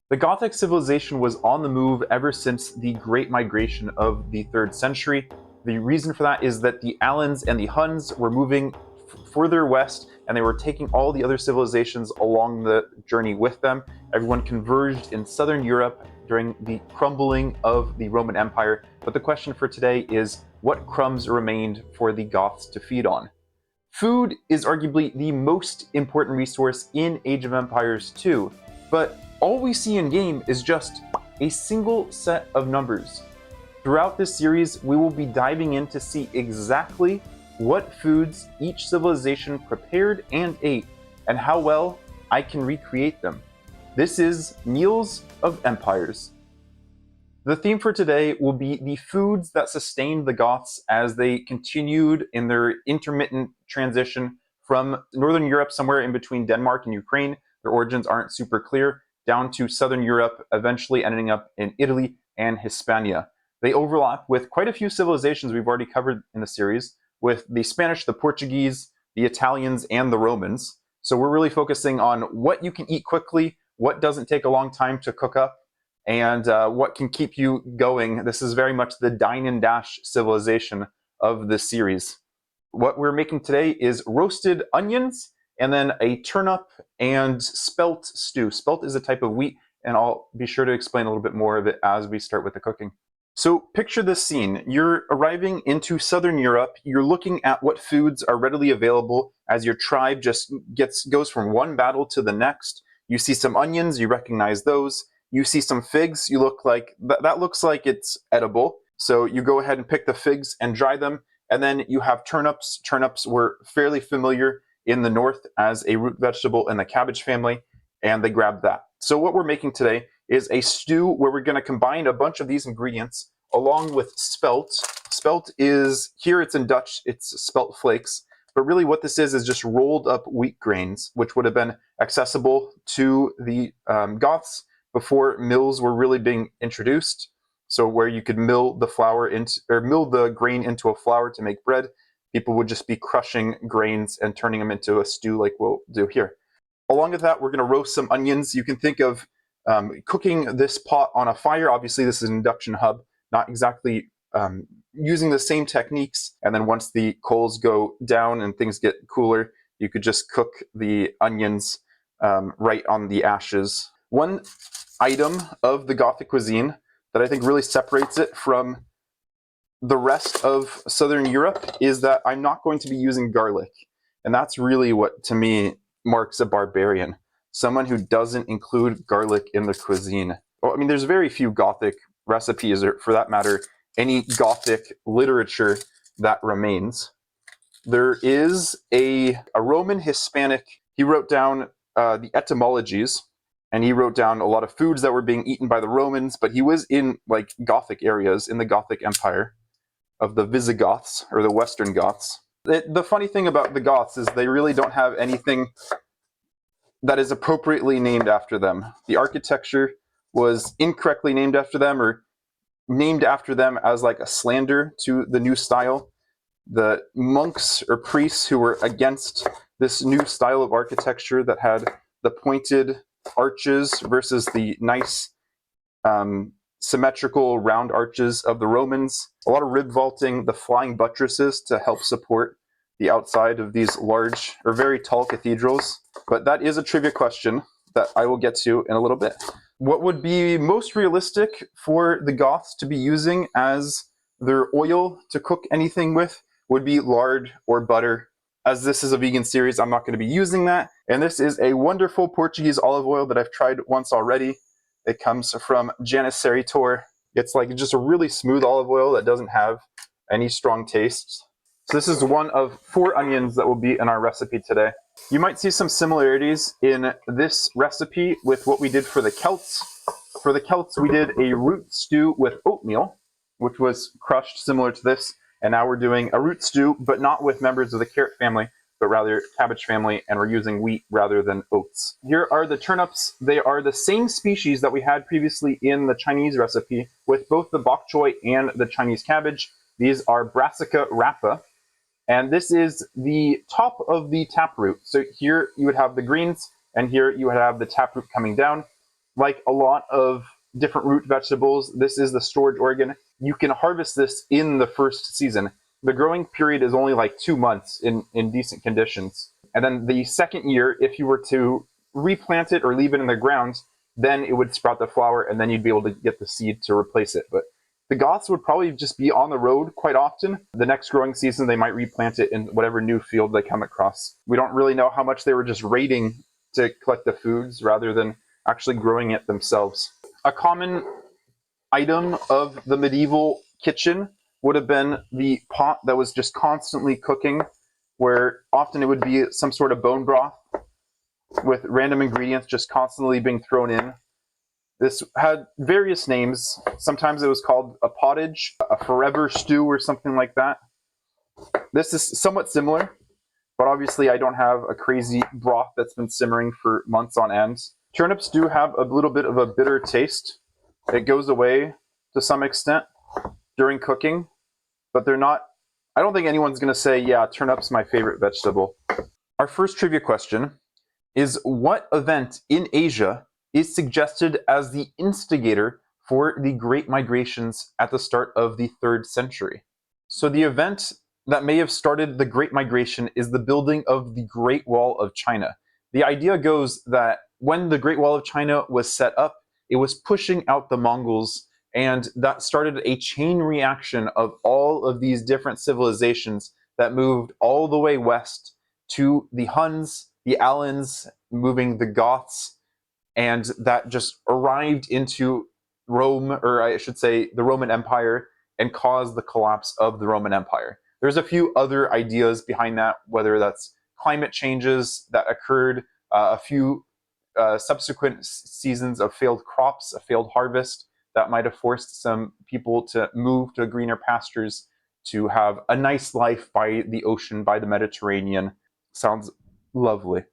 The Gothic civilization was on the move ever since the Great Migration of the 3rd century. The reason for that is that the Alans and the Huns were moving further west, and they were taking all the other civilizations along the journey with them. Everyone converged in southern Europe during the crumbling of the Roman Empire. But the question for today is, what crumbs remained for the Goths to feed on? Food is arguably the most important resource in Age of Empires 2, but all we see in game is just a single set of numbers. Throughout this series, we will be diving in to see exactly what foods each civilization prepared and ate, and how well I can recreate them. This is Meals of Empires. The theme for today will be the foods that sustained the Goths as they continued in their intermittent transition from Northern Europe, somewhere in between Denmark and Ukraine. Their origins aren't super clear, down to Southern Europe, eventually ending up in Italy and Hispania. They overlap with quite a few civilizations we've already covered in the series, with the Spanish, the Portuguese, the Italians, and the Romans. So we're really focusing on what you can eat quickly, what doesn't take a long time to cook up, and what can keep you going. This is very much the dine and dash civilization of this series. What we're making today is roasted onions, and then a turnip and spelt stew. Spelt is a type of wheat, and I'll be sure to explain a little bit more of it as we start with the cooking. So picture this scene. You're arriving into Southern Europe. You're looking at what foods are readily available as your tribe just goes from one battle to the next. You see some onions, you recognize those. You see some figs, you look like, that looks like it's edible. So you go ahead and pick the figs and dry them. And then you have turnips. Turnips were fairly familiar in the north as a root vegetable in the cabbage family, and they grabbed that. So what we're making today is a stew where we're going to combine a bunch of these ingredients along with spelt. Spelt is, here it's in Dutch, it's spelt flakes, but really what this is just rolled up wheat grains, which would have been accessible to the Goths before mills were really being introduced. So where you could mill the flour into, or mill the grain into a flour to make bread, people would just be crushing grains and turning them into a stew like we'll do here. Along with that, we're going to roast some onions. You can think of cooking this pot on a fire. Obviously, this is an induction hub, not exactly using the same techniques. And then once the coals go down and things get cooler, you could just cook the onions right on the ashes. One item of the Gothic cuisine that I think really separates it from the rest of Southern Europe is that I'm not going to be using garlic. And that's really what, to me, marks a barbarian. Someone who doesn't include garlic in the cuisine. Well, I mean, there's very few Gothic recipes, or for that matter, any Gothic literature that remains. There is a Roman Hispanic, he wrote down the etymologies, and he wrote down a lot of foods that were being eaten by the Romans, but he was in like Gothic areas in the Gothic Empire of the Visigoths, or the Western Goths. The funny thing about the Goths is they really don't have anything that is appropriately named after them. The architecture was incorrectly named after them, or named after them as like a slander to the new style. The monks or priests who were against this new style of architecture that had the pointed arches versus the nice symmetrical round arches of the Romans. A lot of rib vaulting, the flying buttresses to help support the outside of these large or very tall cathedrals. But that is a trivia question that I will get to in a little bit. What would be most realistic for the Goths to be using as their oil to cook anything with would be lard or butter. As this is a vegan series, I'm not going to be using that. And this is a wonderful Portuguese olive oil that I've tried once already. It comes from Janissary Tor. It's like just a really smooth olive oil that doesn't have any strong tastes. So this is one of 4 onions that will be in our recipe today. You might see some similarities in this recipe with what we did for the Celts. For the Celts, we did a root stew with oatmeal, which was crushed similar to this. And now we're doing a root stew, but not with members of the carrot family, but rather cabbage family, and we're using wheat rather than oats. Here are the turnips. They are the same species that we had previously in the Chinese recipe with both the bok choy and the Chinese cabbage. These are Brassica rapa, and this is the top of the taproot. So here you would have the greens, and here you would have the taproot coming down. Like a lot of different root vegetables, this is the storage organ. You can harvest this in the first season. The growing period is only like 2 months in decent conditions. And then the second year, if you were to replant it or leave it in the ground, then it would sprout the flower, and then you'd be able to get the seed to replace it. But the Goths would probably just be on the road quite often. The next growing season, they might replant it in whatever new field they come across. We don't really know how much they were just raiding to collect the foods rather than actually growing it themselves. A common item of the medieval kitchen would have been the pot that was just constantly cooking, where often it would be some sort of bone broth with random ingredients just constantly being thrown in. This had various names. Sometimes it was called a pottage, a forever stew, or something like that. This is somewhat similar, but obviously I don't have a crazy broth that's been simmering for months on end. Turnips do have a little bit of a bitter taste. It goes away to some extent during cooking, but they're not, I don't think anyone's going to say, yeah, turnip's my favorite vegetable. Our first trivia question is, what event in Asia is suggested as the instigator for the Great Migrations at the start of the 3rd century? So the event that may have started the Great Migration is the building of the Great Wall of China. The idea goes that when the Great Wall of China was set up, it was pushing out the Mongols, and that started a chain reaction of all of these different civilizations that moved all the way west to the Huns, the Alans, moving the Goths, and that just arrived into Rome, or I should say the Roman Empire, and caused the collapse of the Roman Empire. There's a few other ideas behind that, whether that's climate changes that occurred, a few subsequent seasons of failed crops, a failed harvest that might have forced some people to move to greener pastures to have a nice life by the ocean, by the Mediterranean. Sounds lovely.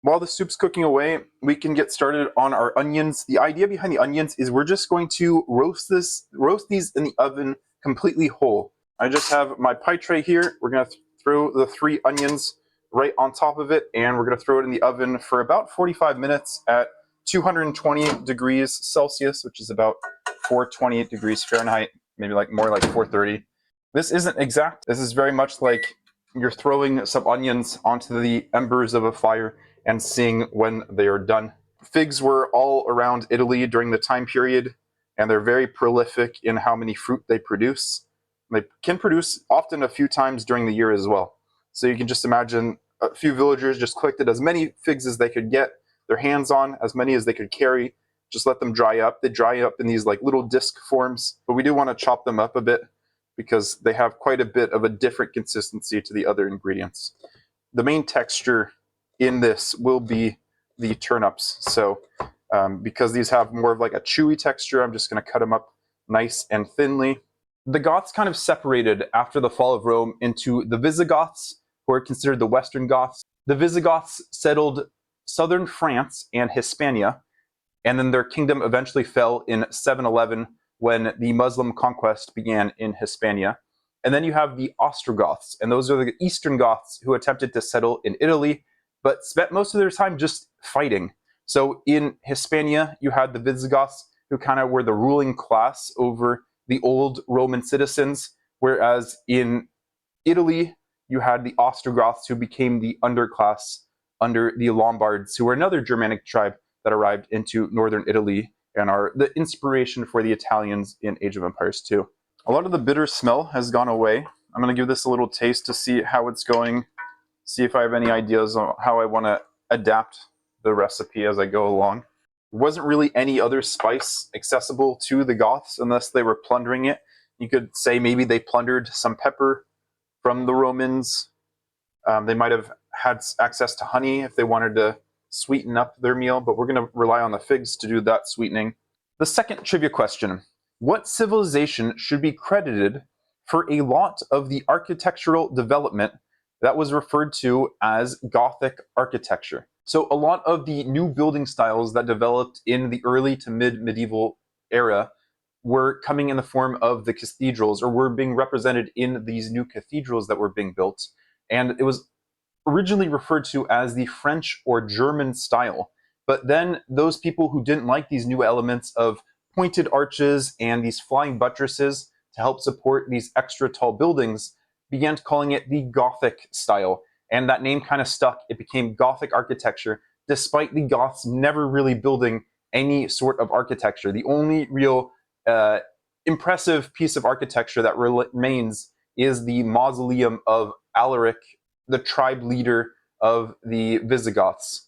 While the soup's cooking away, we can get started on our onions. The idea behind the onions is we're just going to roast these in the oven completely whole. I just have my pie tray here. We're going to throw the 3 onions right on top of it, and we're going to throw it in the oven for about 45 minutes at 220 degrees Celsius, which is about 428 degrees Fahrenheit, maybe like more like 430. This isn't exact. This is very much like you're throwing some onions onto the embers of a fire and seeing when they are done. Figs were all around Italy during the time period, and they're very prolific in how many fruit they produce. They can produce often a few times during the year as well. So you can just imagine a few villagers just collected as many figs as they could get their hands on, as many as they could carry, just let them dry up. They dry up in these like little disc forms, but we do want to chop them up a bit because they have quite a bit of a different consistency to the other ingredients. The main texture in this will be the turnips. So because these have more of like a chewy texture, I'm just going to cut them up nice and thinly. The Goths kind of separated after the fall of Rome into the Visigoths, who are considered the Western Goths. The Visigoths settled southern France and Hispania, and then their kingdom eventually fell in 711 when the Muslim conquest began in Hispania. And then you have the Ostrogoths, and those are the Eastern Goths who attempted to settle in Italy, but spent most of their time just fighting. So in Hispania, you had the Visigoths, who kind of were the ruling class over the old Roman citizens, whereas in Italy, you had the Ostrogoths, who became the underclass under the Lombards, who were another Germanic tribe that arrived into northern Italy and are the inspiration for the Italians in Age of Empires 2. A lot of the bitter smell has gone away. I'm going to give this a little taste to see how it's going, see if I have any ideas on how I want to adapt the recipe as I go along. There wasn't really any other spice accessible to the Goths unless they were plundering it. You could say maybe they plundered some pepper from the Romans. They might have had access to honey if they wanted to sweeten up their meal, but we're going to rely on the figs to do that sweetening. The second trivia question: what civilization should be credited for a lot of the architectural development that was referred to as Gothic architecture? So a lot of the new building styles that developed in the early to mid-medieval era were coming in the form of the cathedrals, or were being represented in these new cathedrals that were being built. And it was originally referred to as the French or German style. But then those people who didn't like these new elements of pointed arches and these flying buttresses to help support these extra tall buildings began calling it the Gothic style. And that name kind of stuck. It became Gothic architecture, despite the Goths never really building any sort of architecture. The only real impressive piece of architecture that remains is the mausoleum of Alaric, the tribe leader of the Visigoths,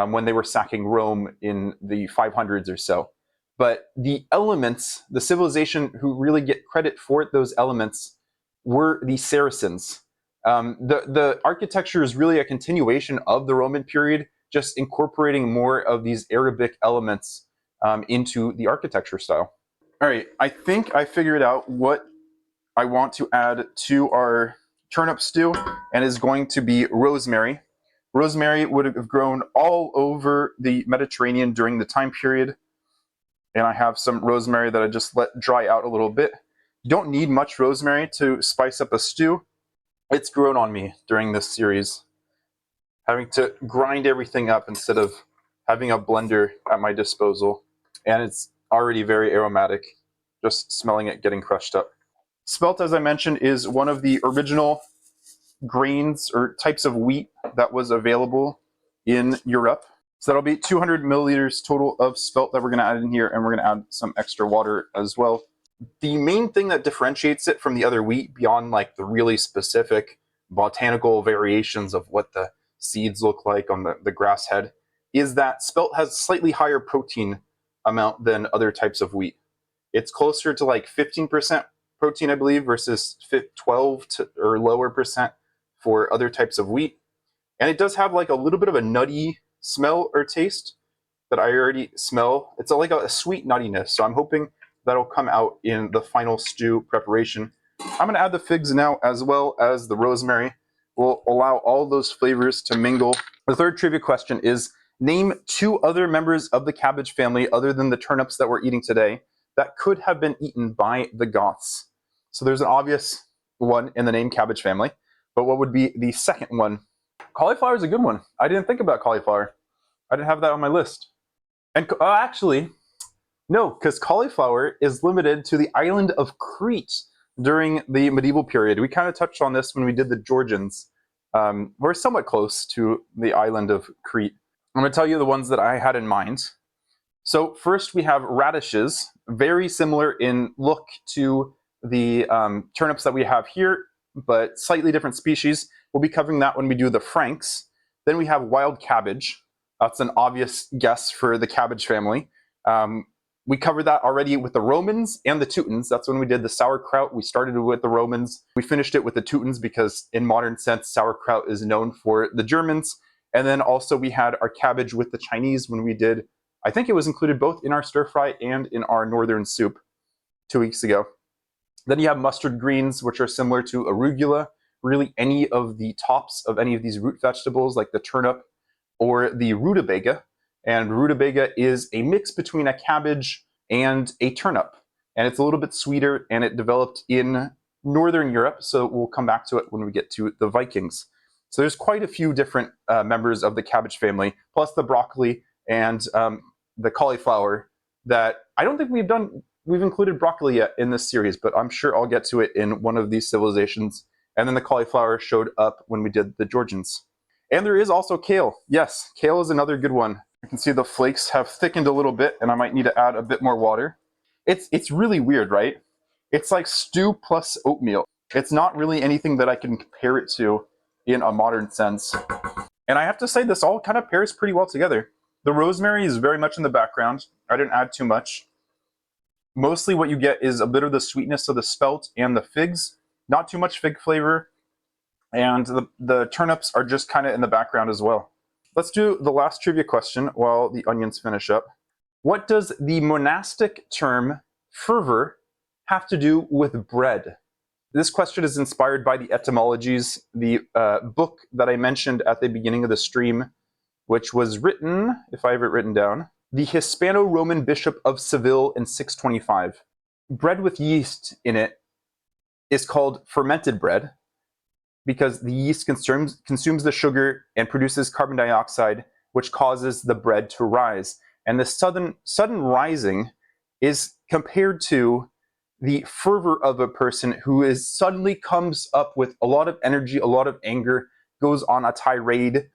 when they were sacking Rome in the 500s or so. But the elements, the civilization who really get credit for those elements were the Saracens. The architecture is really a continuation of the Roman period, just incorporating more of these Arabic elements into the architecture style. All right, I think I figured out what I want to add to our turnip stew, and is going to be rosemary. Rosemary would have grown all over the Mediterranean during the time period, and I have some rosemary that I just let dry out a little bit. You don't need much rosemary to spice up a stew. It's grown on me during this series, having to grind everything up instead of having a blender at my disposal, and it's already very aromatic, just smelling it getting crushed up. Spelt, as I mentioned, is one of the original grains or types of wheat that was available in Europe. So that'll be 200 milliliters total of spelt that we're going to add in here, and we're going to add some extra water as well. The main thing that differentiates it from the other wheat, beyond like the really specific botanical variations of what the seeds look like on the grass head, is that spelt has slightly higher protein amount than other types of wheat. It's closer to like 15% protein, I believe, versus 12 to, or lower percent for other types of wheat. And it does have like a little bit of a nutty smell or taste that I already smell. It's like a sweet nuttiness. So I'm hoping that'll come out in the final stew preparation. I'm going to add the figs now, as well as the rosemary. We'll allow all those flavors to mingle. The third trivia question is, name 2 other members of the cabbage family other than the turnips that we're eating today that could have been eaten by the Goths. So there's an obvious one in the name cabbage family, but what would be the second one? Cauliflower is a good one. I didn't think about cauliflower. I didn't have that on my list. And actually, no, because cauliflower is limited to the island of Crete during the medieval period. We kind of touched on this when we did the Georgians. We're somewhat close to the island of Crete. I'm going to tell you the ones that I had in mind. So first we have radishes, very similar in look to the turnips that we have here, but slightly different species. We'll be covering that when we do the Franks. Then we have wild cabbage. That's an obvious guess for the cabbage family. We covered that already with the Romans and the Teutons. That's when we did the sauerkraut. We started with the Romans. We finished it with the Teutons because in modern sense, sauerkraut is known for the Germans. And then also we had our cabbage with the Chinese when we did, I think it was included both in our stir fry and in our northern soup 2 weeks ago. Then you have mustard greens, which are similar to arugula. Really any of the tops of any of these root vegetables like the turnip or the rutabaga. And rutabaga is a mix between a cabbage and a turnip. And it's a little bit sweeter, and it developed in Northern Europe. So we'll come back to it when we get to the Vikings. So there's quite a few different members of the cabbage family, plus the broccoli and the cauliflower that I don't think we've included broccoli yet in this series, but I'm sure I'll get to it in one of these civilizations. And then the cauliflower showed up when we did the Georgians. And there is also kale. Yes, kale is another good one. You can see the flakes have thickened a little bit, and I might need to add a bit more water. It's really weird, right? It's like stew plus oatmeal. It's not really anything that I can compare it to in a modern sense. And I have to say, this all kind of pairs pretty well together. The rosemary is very much in the background. I didn't add too much. Mostly what you get is a bit of the sweetness of the spelt and the figs. Not too much fig flavor. And the turnips are just kind of in the background as well. Let's do the last trivia question while the onions finish up. What does the monastic term fervor have to do with bread? This question is inspired by the etymologies, the book that I mentioned at the beginning of the stream, which was written, if I have it written down, the Hispano-Roman Bishop of Seville in 625. Bread with yeast in it is called fermented bread, because the yeast consumes the sugar and produces carbon dioxide which causes the bread to rise. And the sudden rising is compared to the fervor of a person who is suddenly comes up with a lot of energy, a lot of anger, goes on a tirade.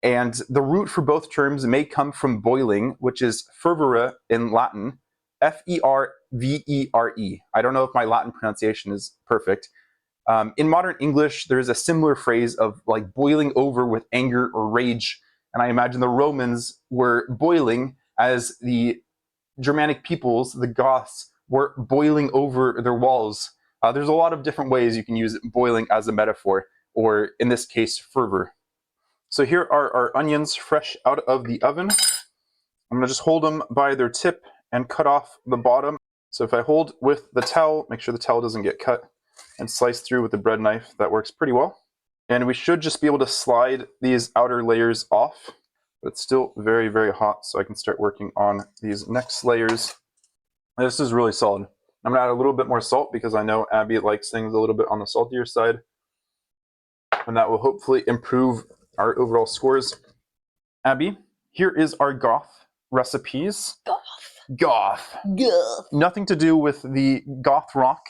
And the root for both terms may come from boiling, which is fervere in Latin, Fervere. I don't know if my Latin pronunciation is perfect. In modern English, there's a similar phrase of like boiling over with anger or rage. And I imagine the Romans were boiling as the Germanic peoples, the Goths, were boiling over their walls. There's a lot of different ways you can use boiling as a metaphor, or in this case, fervor. So here are our onions fresh out of the oven. I'm gonna just hold them by their tip and cut off the bottom. So if I hold with the towel, make sure the towel doesn't get cut, and slice through with the bread knife, that works pretty well. And we should just be able to slide these outer layers off, but it's still very, very hot, so I can start working on these next layers. This is really solid. I'm gonna add a little bit more salt because I know Abby likes things a little bit on the saltier side, and that will hopefully improve our overall scores. Abby, here is our Goth recipes. Goth. Nothing to do with the Goth rock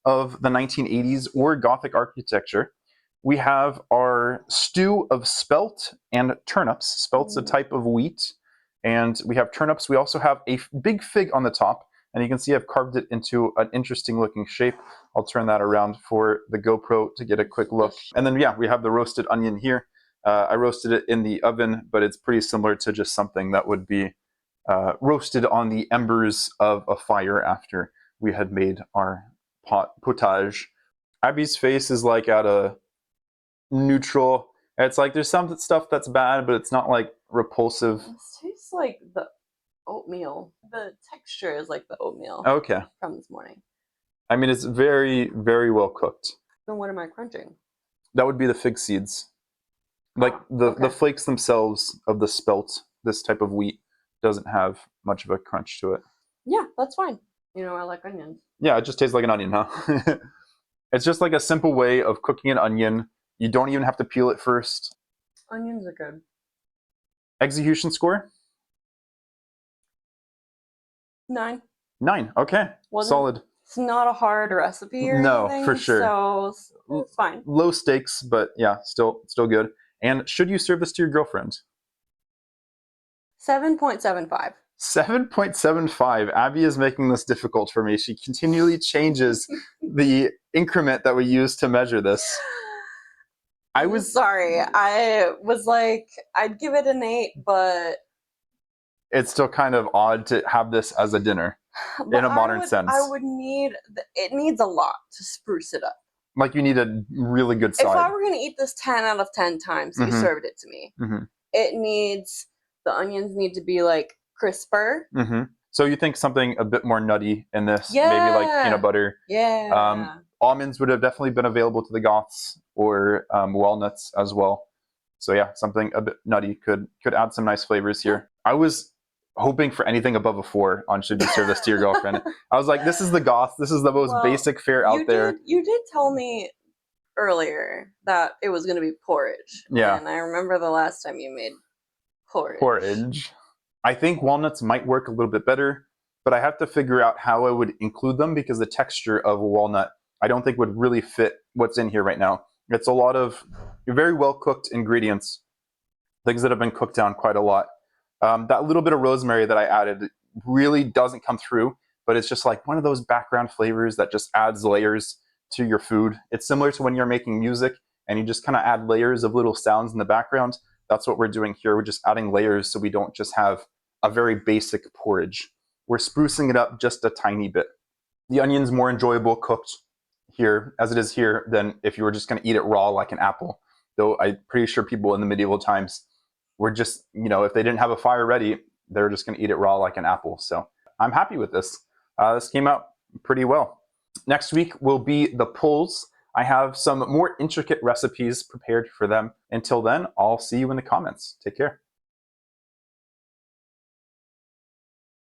of the 1980s or Gothic architecture. We have our stew of spelt and turnips. Spelt's a type of wheat, and we have turnips. We also have a big fig on the top, and you can see I've carved it into an interesting looking shape. I'll turn that around for the GoPro to get a quick look. And then, yeah, we have the roasted onion here. I roasted it in the oven, but it's pretty similar to just something that would be roasted on the embers of a fire after we had made our potage. Abby's face is like at a neutral. It's like there's some stuff that's bad, but it's not like repulsive. It tastes like the oatmeal. The texture is like the oatmeal. Okay. From this morning. I mean, it's very, very well cooked. Then what am I crunching? That would be the fig seeds. Like the flakes themselves of the spelt, this type of wheat, doesn't have much of a crunch to it. Yeah, that's fine. You know, I like onions. Yeah, it just tastes like an onion, huh? It's just like a simple way of cooking an onion. You don't even have to peel it first. Onions are good. Execution score? 9. 9, okay. Solid. It's not a hard recipe or anything. For sure. So it's fine. Low stakes, but yeah, still good. And should you serve this to your girlfriend? 7.75. 7.75. Abby is making this difficult for me. She continually changes the increment that we use to measure this. I was sorry. I was like, I'd give it an 8, but it's still kind of odd to have this as a dinner in a modern sense. I would need, it needs a lot to spruce it up. Like you need a really good side. If I were going to eat this 10 out of 10 times you served it to me, it needs, the onions need to be like crisper. So you think something a bit more nutty in this, yeah. Maybe like peanut butter. Yeah. Almonds would have definitely been available to the Goths, or walnuts as well. So yeah, something a bit nutty could add some nice flavors here. I was hoping for anything above a 4 on should you serve this to your girlfriend. I was like, this is the Goth. This is the most basic fare out there. You did tell me earlier that it was going to be porridge. Yeah. And I remember the last time you made porridge. Porridge. I think walnuts might work a little bit better, but I have to figure out how I would include them because the texture of a walnut I don't think would really fit what's in here right now. It's a lot of very well cooked ingredients, things that have been cooked down quite a lot. That little bit of rosemary that I added really doesn't come through, but it's just like one of those background flavors that just adds layers to your food. It's similar to when you're making music and you just kind of add layers of little sounds in the background. That's what we're doing here. We're just adding layers so we don't just have a very basic porridge. We're sprucing it up just a tiny bit. The onion's more enjoyable cooked here, as it is here, than if you were just going to eat it raw like an apple. Though I'm pretty sure people in the medieval times were just, if they didn't have a fire ready, they were just going to eat it raw like an apple. So I'm happy with this. This came out pretty well. Next week will be the Puls. I have some more intricate recipes prepared for them. Until then, I'll see you in the comments. Take care.